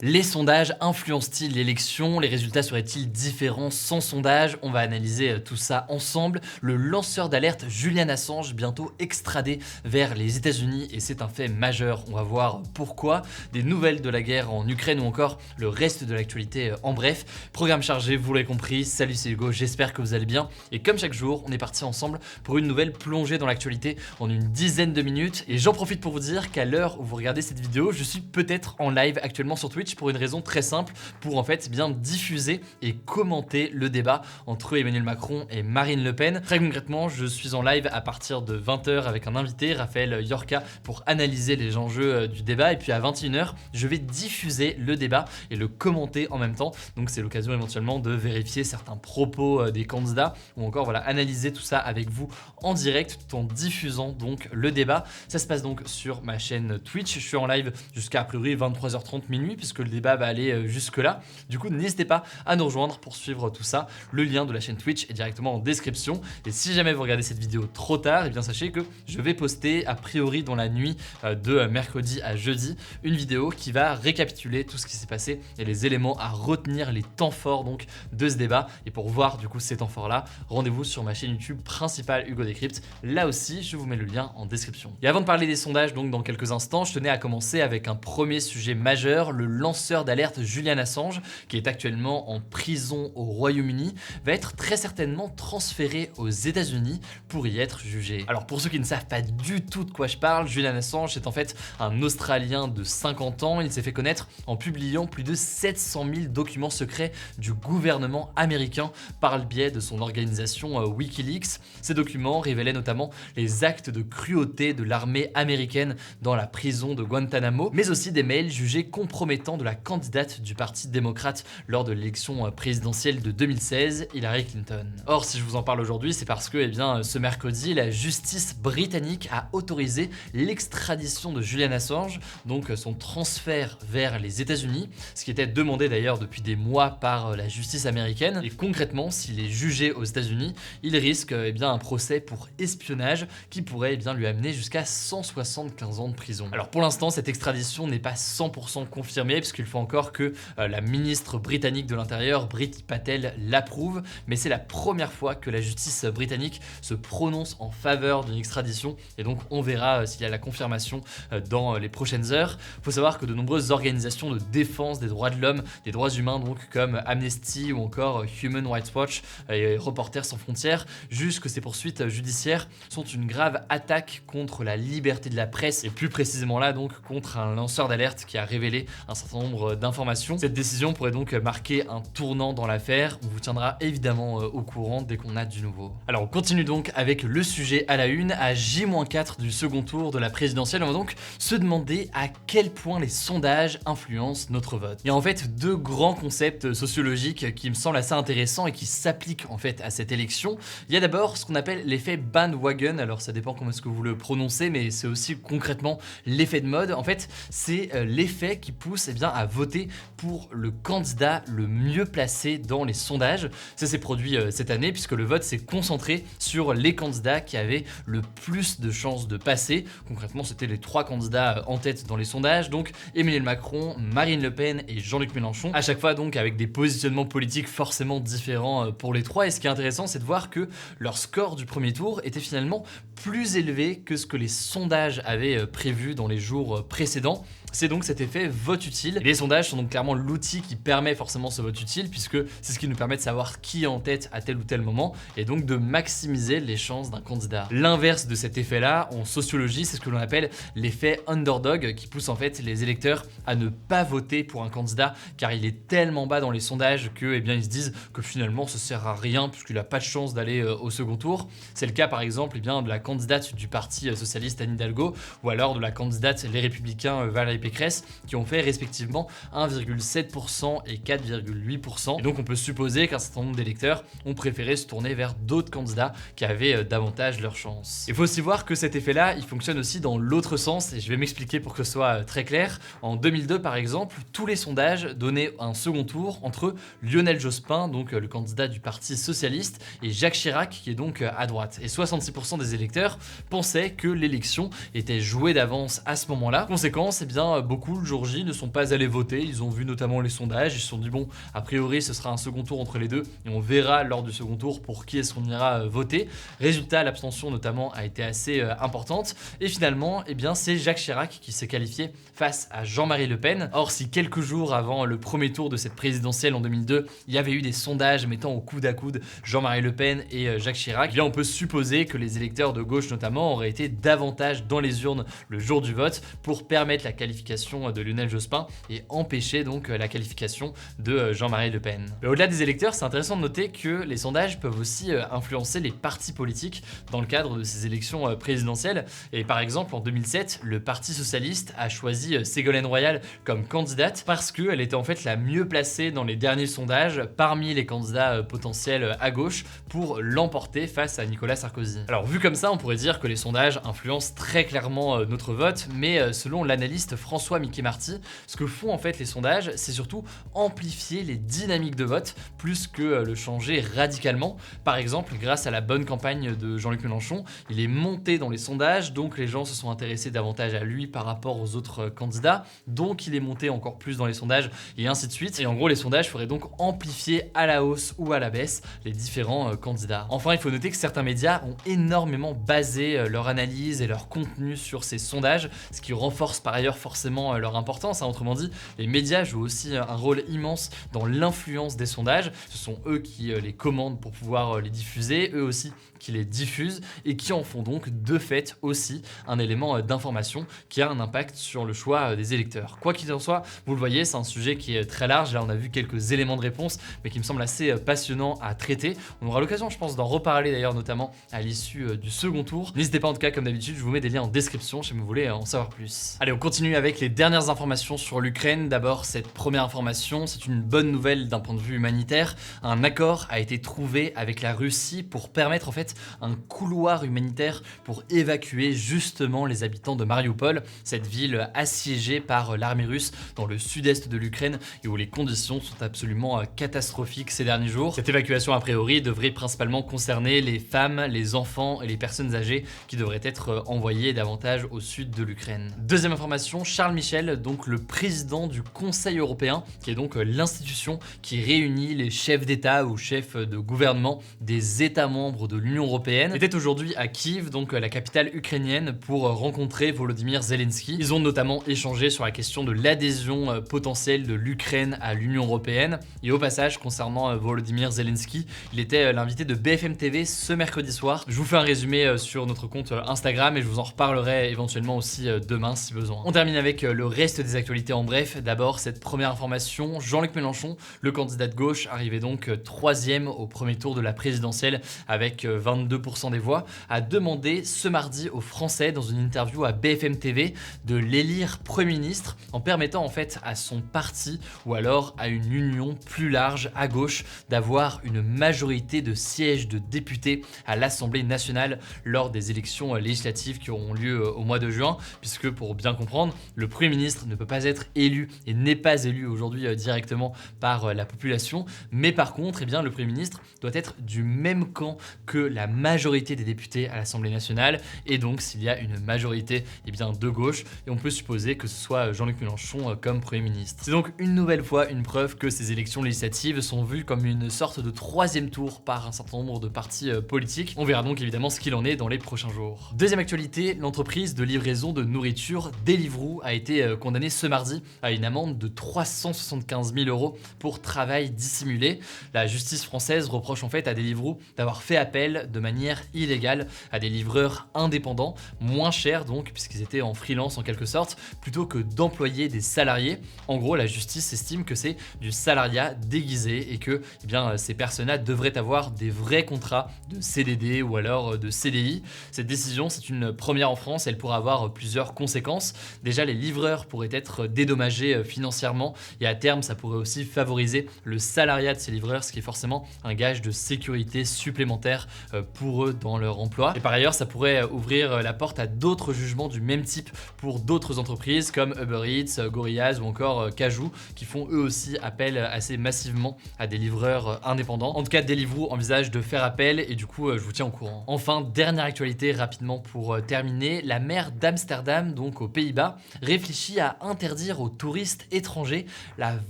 Les sondages influencent-ils l'élection? Les résultats seraient-ils différents sans sondage? On va analyser tout ça ensemble. Le lanceur d'alerte Julian Assange bientôt extradé vers les États-Unis et c'est un fait majeur. On va voir pourquoi. Des nouvelles de la guerre en Ukraine ou encore le reste de l'actualité en bref. Programme chargé, vous l'avez compris. Salut, c'est Hugo, j'espère que vous allez bien. Et comme chaque jour, on est parti ensemble pour une nouvelle plongée dans l'actualité en une dizaine de minutes. Et j'en profite pour vous dire qu'à l'heure où vous regardez cette vidéo, je suis peut-être en live actuellement sur Twitch pour une raison très simple, pour en fait bien diffuser et commenter le débat entre Emmanuel Macron et Marine Le Pen. Très concrètement, je suis en live à partir de 20h avec un invité, Raphaël Yorka, pour analyser les enjeux du débat, et puis à 21h, je vais diffuser le débat et le commenter en même temps. Donc c'est l'occasion éventuellement de vérifier certains propos des candidats ou encore voilà, analyser tout ça avec vous en direct tout en diffusant donc le débat. Ça se passe donc sur ma chaîne Twitch. Je suis en live jusqu'à a priori 23h30 minuit puisque le débat va aller jusque là. Du coup, n'hésitez pas à nous rejoindre pour suivre tout ça. Le lien de la chaîne Twitch est directement en description. Et si jamais vous regardez cette vidéo trop tard, et bien sachez que je vais poster a priori dans la nuit de mercredi à jeudi une vidéo qui va récapituler tout ce qui s'est passé et les éléments à retenir, les temps forts donc de ce débat. Et pour voir du coup ces temps forts là, rendez-vous sur ma chaîne YouTube principale Hugo Décrypte. Là aussi, je vous mets le lien en description. Et avant de parler des sondages donc dans quelques instants, je tenais à commencer avec un premier sujet majeur, le lanceur d'alerte Julian Assange, qui est actuellement en prison au Royaume-Uni, va être très certainement transféré aux États-Unis pour y être jugé. Alors pour ceux qui ne savent pas du tout de quoi je parle, Julian Assange est en fait un Australien de 50 ans. Il s'est fait connaître en publiant plus de 700 000 documents secrets du gouvernement américain par le biais de son organisation Wikileaks. Ces documents révélaient notamment les actes de cruauté de l'armée américaine dans la prison de Guantanamo, mais aussi des mails jugés compromettants de la candidate du Parti démocrate lors de l'élection présidentielle de 2016, Hillary Clinton. Or, si je vous en parle aujourd'hui, c'est parce que ce mercredi, la justice britannique a autorisé l'extradition de Julian Assange, donc son transfert vers les États-Unis, ce qui était demandé d'ailleurs depuis des mois par la justice américaine. Et concrètement, s'il est jugé aux États-Unis, il risque un procès pour espionnage qui pourrait lui amener jusqu'à 175 ans de prison. Alors pour l'instant, cette extradition n'est pas 100% confirmée puisqu'il faut encore que la ministre britannique de l'Intérieur, Priti Patel, l'approuve, mais c'est la première fois que la justice britannique se prononce en faveur d'une extradition et donc on verra s'il y a la confirmation dans les prochaines heures. Il faut savoir que de nombreuses organisations de défense des droits de l'homme, des droits humains donc comme Amnesty ou encore Human Rights Watch et Reporters sans frontières jugent que ces poursuites judiciaires sont une grave attaque contre la liberté de la presse et plus précisément là donc contre un lanceur d'alerte qui a révélé un certain nombre d'informations. Cette décision pourrait donc marquer un tournant dans l'affaire. On vous tiendra évidemment au courant dès qu'on a du nouveau. Alors on continue donc avec le sujet à la une. À J-4 du second tour de la présidentielle, on va donc se demander à quel point les sondages influencent notre vote. Il y a en fait deux grands concepts sociologiques qui me semblent assez intéressants et qui s'appliquent en fait à cette élection. Il y a d'abord ce qu'on appelle l'effet bandwagon. Alors ça dépend comment est-ce que vous le prononcez, mais c'est aussi concrètement l'effet de mode. En fait, c'est l'effet qui pousse à voter pour le candidat le mieux placé dans les sondages. Ça s'est produit cette année puisque le vote s'est concentré sur les candidats qui avaient le plus de chances de passer. Concrètement, c'était les trois candidats en tête dans les sondages, donc Emmanuel Macron, Marine Le Pen et Jean-Luc Mélenchon. À chaque fois donc avec des positionnements politiques forcément différents pour les trois. Et ce qui est intéressant, c'est de voir que leur score du premier tour était finalement plus élevé que ce que les sondages avaient prévu dans les jours précédents. C'est donc cet effet vote utile. Et les sondages sont donc clairement l'outil qui permet forcément ce vote utile puisque c'est ce qui nous permet de savoir qui est en tête à tel ou tel moment et donc de maximiser les chances d'un candidat. L'inverse de cet effet-là, en sociologie, c'est ce que l'on appelle l'effet underdog qui pousse en fait les électeurs à ne pas voter pour un candidat car il est tellement bas dans les sondages que ils se disent que finalement ça sert à rien puisqu'il n'a pas de chance d'aller au second tour. C'est le cas par exemple de la candidate du Parti socialiste Anne Hidalgo ou alors de la candidate Les Républicains Valérie Pécresse qui ont fait respectivement 1,7% et 4,8%. Et donc on peut supposer qu'un certain nombre d'électeurs ont préféré se tourner vers d'autres candidats qui avaient davantage leurs chances. Il faut aussi voir que cet effet-là, il fonctionne aussi dans l'autre sens et je vais m'expliquer pour que ce soit très clair. En 2002 par exemple, tous les sondages donnaient un second tour entre Lionel Jospin, donc le candidat du Parti socialiste, et Jacques Chirac qui est donc à droite. Et 66% des électeurs pensaient que l'élection était jouée d'avance à ce moment-là. Conséquence, bien beaucoup le jour J ne sont pas allés voter, ils ont vu notamment les sondages, ils se sont dit bon, a priori ce sera un second tour entre les deux et on verra lors du second tour pour qui est-ce qu'on ira voter. Résultat, l'abstention notamment a été assez importante et finalement eh bien, c'est Jacques Chirac qui s'est qualifié face à Jean-Marie Le Pen. Or si quelques jours avant le premier tour de cette présidentielle en 2002, il y avait eu des sondages mettant au coude à coude Jean-Marie Le Pen et Jacques Chirac, eh bien on peut supposer que les électeurs de gauche notamment auraient été davantage dans les urnes le jour du vote pour permettre la qualification de Lionel Jospin et empêcher donc la qualification de Jean-Marie Le Pen. Mais au-delà des électeurs, c'est intéressant de noter que les sondages peuvent aussi influencer les partis politiques dans le cadre de ces élections présidentielles. Et par exemple, en 2007, le Parti Socialiste a choisi Ségolène Royal comme candidate parce qu'elle était en fait la mieux placée dans les derniers sondages parmi les candidats potentiels à gauche pour l'emporter face à Nicolas Sarkozy. Alors vu comme ça, on pourrait dire que les sondages influencent très clairement notre vote, mais selon l'analyste François Mickey Marty, ce que font en fait les sondages, c'est surtout amplifier les dynamiques de vote plus que le changer radicalement. Par exemple, grâce à la bonne campagne de Jean-Luc Mélenchon, il est monté dans les sondages, donc les gens se sont intéressés davantage à lui par rapport aux autres candidats, donc il est monté encore plus dans les sondages et ainsi de suite. Et en gros, les sondages feraient donc amplifier à la hausse ou à la baisse les différents candidats. Enfin, il faut noter que certains médias ont énormément basé leur analyse et leur contenu sur ces sondages, ce qui renforce par ailleurs forcément leur importance. Autrement dit, les médias jouent aussi un rôle immense dans l'influence des sondages. Ce sont eux qui les commandent pour pouvoir les diffuser, eux aussi qui les diffusent et qui en font donc de fait aussi un élément d'information qui a un impact sur le choix des électeurs. Quoi qu'il en soit, vous le voyez, c'est un sujet qui est très large. Là, on a vu quelques éléments de réponse, mais qui me semble assez passionnant à traiter. On aura l'occasion, je pense, d'en reparler d'ailleurs, notamment à l'issue du second tour. N'hésitez pas en tout cas, comme d'habitude, je vous mets des liens en description si vous voulez en savoir plus. Allez, on continue avec les dernières informations sur l'Ukraine. D'abord, cette première information, c'est une bonne nouvelle d'un point de vue humanitaire. Un accord a été trouvé avec la Russie pour permettre en fait un couloir humanitaire pour évacuer justement les habitants de Mariupol, cette ville assiégée par l'armée russe dans le sud-est de l'Ukraine et où les conditions sont absolument catastrophiques ces derniers jours. Cette évacuation a priori devrait principalement concerner les femmes, les enfants et les personnes âgées qui devraient être envoyées davantage au sud de l'Ukraine. Deuxième information, Charles Michel, donc le président du Conseil européen, qui est donc l'institution qui réunit les chefs d'État ou chefs de gouvernement des États membres de l'Union européenne, était aujourd'hui à Kiev, donc la capitale ukrainienne, pour rencontrer Volodymyr Zelensky. Ils ont notamment échangé sur la question de l'adhésion potentielle de l'Ukraine à l'Union européenne. Et au passage, concernant Volodymyr Zelensky, il était l'invité de BFM TV ce mercredi soir. Je vous fais un résumé sur notre compte Instagram et je vous en reparlerai éventuellement aussi demain si besoin. On termine avec le reste des actualités en bref. D'abord, cette première information, Jean-Luc Mélenchon, le candidat de gauche, arrivait donc troisième au premier tour de la présidentielle avec 22% des voix, a demandé ce mardi aux Français dans une interview à BFM TV de l'élire Premier ministre en permettant en fait à son parti ou alors à une union plus large à gauche d'avoir une majorité de sièges de députés à l'Assemblée nationale lors des élections législatives qui auront lieu au mois de juin, puisque pour bien comprendre, le Premier ministre ne peut pas être élu et n'est pas élu aujourd'hui directement par la population, mais par contre, eh bien, le Premier ministre doit être du même camp que la majorité des députés à l'Assemblée nationale, et donc s'il y a une majorité eh bien, de gauche, et on peut supposer que ce soit Jean-Luc Mélenchon comme Premier ministre. C'est donc une nouvelle fois une preuve que ces élections législatives sont vues comme une sorte de troisième tour par un certain nombre de partis politiques. On verra donc évidemment ce qu'il en est dans les prochains jours. Deuxième actualité, l'entreprise de livraison de nourriture Deliveroo a été condamnée ce mardi à une amende de 375 000 € pour travail dissimulé. La justice française reproche en fait à Deliveroo d'avoir fait appel de manière illégale à des livreurs indépendants, moins chers donc puisqu'ils étaient en freelance en quelque sorte, plutôt que d'employer des salariés. En gros, la justice estime que c'est du salariat déguisé et que eh bien, ces personnes-là devraient avoir des vrais contrats de CDD ou alors de CDI. Cette décision, c'est une première en France, elle pourrait avoir plusieurs conséquences. Déjà, les livreurs pourraient être dédommagés financièrement et à terme, ça pourrait aussi favoriser le salariat de ces livreurs, ce qui est forcément un gage de sécurité supplémentaire pour eux dans leur emploi. Et par ailleurs, ça pourrait ouvrir la porte à d'autres jugements du même type pour d'autres entreprises comme Uber Eats, Gorillaz ou encore Cajoo, qui font eux aussi appel assez massivement à des livreurs indépendants. En tout cas, Deliveroo envisage de faire appel et du coup, je vous tiens au courant. Enfin, dernière actualité rapidement pour terminer, la maire d'Amsterdam, donc aux Pays-Bas, réfléchit à interdire aux touristes étrangers la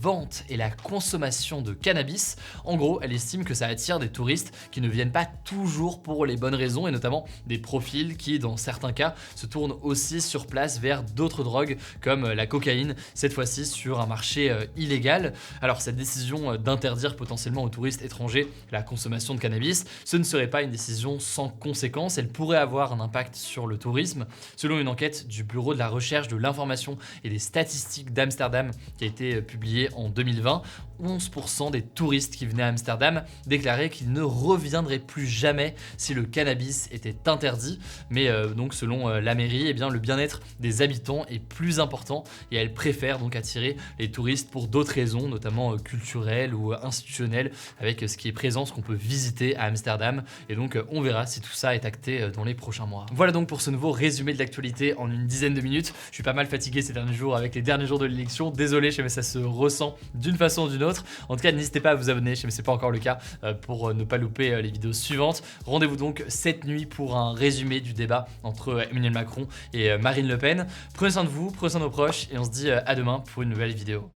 vente et la consommation de cannabis. En gros, elle estime que ça attire des touristes qui ne viennent pas toujours pour les bonnes raisons et notamment des profils qui, dans certains cas, se tournent aussi sur place vers d'autres drogues comme la cocaïne, cette fois-ci sur un marché illégal. Alors cette décision d'interdire potentiellement aux touristes étrangers la consommation de cannabis, ce ne serait pas une décision sans conséquence, elle pourrait avoir un impact sur le tourisme. Selon une enquête du Bureau de la recherche de l'information et des statistiques d'Amsterdam qui a été publiée en 2020, 11% des touristes qui venaient à Amsterdam déclaraient qu'ils ne reviendraient plus jamais si le cannabis était interdit. Mais donc selon la mairie, eh bien, le bien-être des habitants est plus important et elle préfère donc attirer les touristes pour d'autres raisons, notamment culturelles ou institutionnelles, avec ce qui est présent, ce qu'on peut visiter à Amsterdam. Et donc on verra si tout ça est acté dans les prochains mois. Voilà donc pour ce nouveau résumé de l'actualité en une dizaine de minutes. Je suis pas mal fatigué ces derniers jours avec les derniers jours de l'élection. Désolé, je sais mais ça se ressent d'une façon ou d'une autre. En tout cas, n'hésitez pas à vous abonner, je sais mais c'est pas encore le cas, pour ne pas louper les vidéos suivantes. Rendez-vous donc cette nuit pour un résumé du débat entre Emmanuel Macron et Marine Le Pen. Prenez soin de vous, prenez soin de nos proches et on se dit à demain pour une nouvelle vidéo.